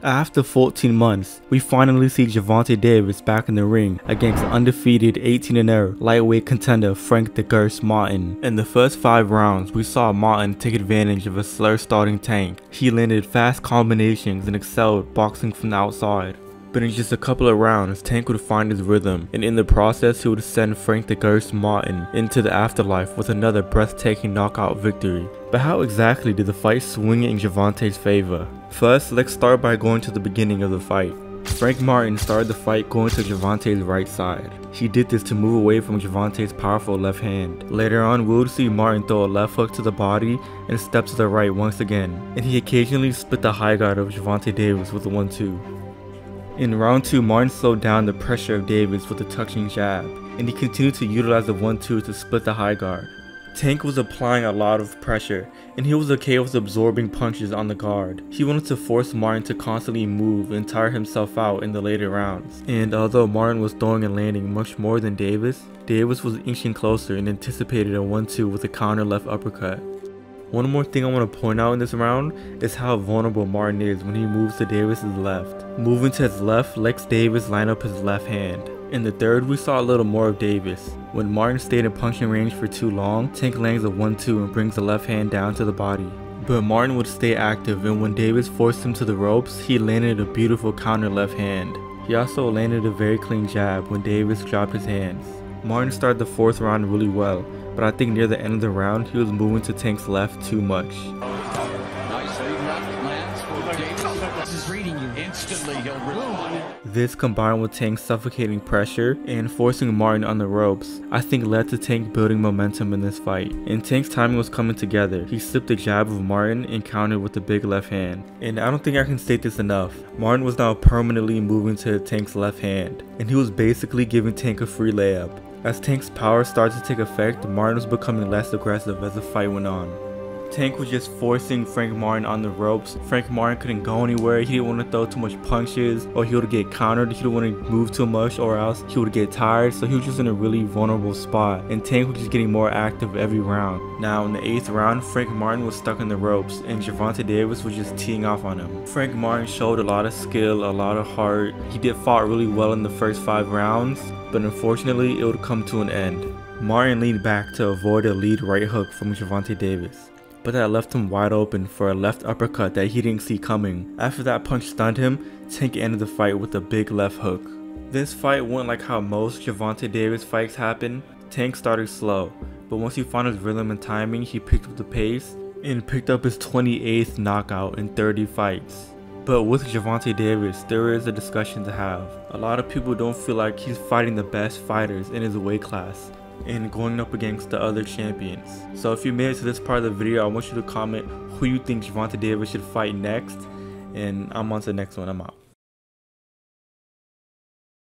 After 14 months, we finally see Gervonta Davis back in the ring against undefeated 18-0 lightweight contender Frank "The Gurst" Martin. In the first 5 rounds, we saw Martin take advantage of a slow starting Tank. He landed fast combinations and excelled boxing from the outside. But in just a couple of rounds, Tank would find his rhythm, and in the process he would send Frank "The Gurst" Martin into the afterlife with another breathtaking knockout victory. But how exactly did the fight swing in Gervonta's favor? First, let's start by going to the beginning of the fight. Frank Martin started the fight going to Gervonta's right side. He did this to move away from Gervonta's powerful left hand. Later on, we would see Martin throw a left hook to the body and step to the right once again, and he occasionally split the high guard of Gervonta Davis with a 1-2. In round 2, Martin slowed down the pressure of Davis with a touching jab, and he continued to utilize the 1-2 to split the high guard. Tank was applying a lot of pressure, and he was okay with absorbing punches on the guard. He wanted to force Martin to constantly move and tire himself out in the later rounds. And although Martin was throwing and landing much more than Davis was inching closer and anticipated a 1-2 with a counter left uppercut. One more thing I want to point out in this round is how vulnerable Martin is when he moves to Davis's left. Moving to his left lets Davis line up his left hand. In the third, we saw a little more of Davis. When Martin stayed in punching range for too long, Tank lands a 1-2 and brings the left hand down to the body. But Martin would stay active, and when Davis forced him to the ropes, he landed a beautiful counter left hand. He also landed a very clean jab when Davis dropped his hands. Martin started the 4th round really well, but I think near the end of the round, he was moving to Tank's left too much. This, combined with Tank's suffocating pressure and forcing Martin on the ropes, I think led to Tank building momentum in this fight. And Tank's timing was coming together. He slipped the jab of Martin and countered with the big left hand. And I don't think I can state this enough. Martin was now permanently moving to Tank's left hand, and he was basically giving Tank a free layup. As Tank's power started to take effect, Martin was becoming less aggressive as the fight went on. Tank was just forcing Frank Martin on the ropes. Frank Martin couldn't go anywhere. He didn't want to throw too much punches, or he would get countered. He didn't want to move too much, or else he would get tired. So he was just in a really vulnerable spot, and Tank was just getting more active every round. Now in the 8th round, Frank Martin was stuck in the ropes, and Gervonta Davis was just teeing off on him. Frank Martin showed a lot of skill, a lot of heart. He did fought really well in the first 5 rounds, but unfortunately it would come to an end. Martin leaned back to avoid a lead right hook from Gervonta Davis, but that left him wide open for a left uppercut that he didn't see coming. After that punch stunned him, Tank ended the fight with a big left hook. This fight went like how most Gervonta Davis fights happen. Tank started slow, but once he found his rhythm and timing, he picked up the pace and picked up his 28th knockout in 30 fights. But with Gervonta Davis, there is a discussion to have. A lot of people don't feel like he's fighting the best fighters in his weight class and going up against the other champions. So if you made it to this part of the video, I want you to comment who you think Gervonta Davis should fight next, and I'm on to the next one. I'm out.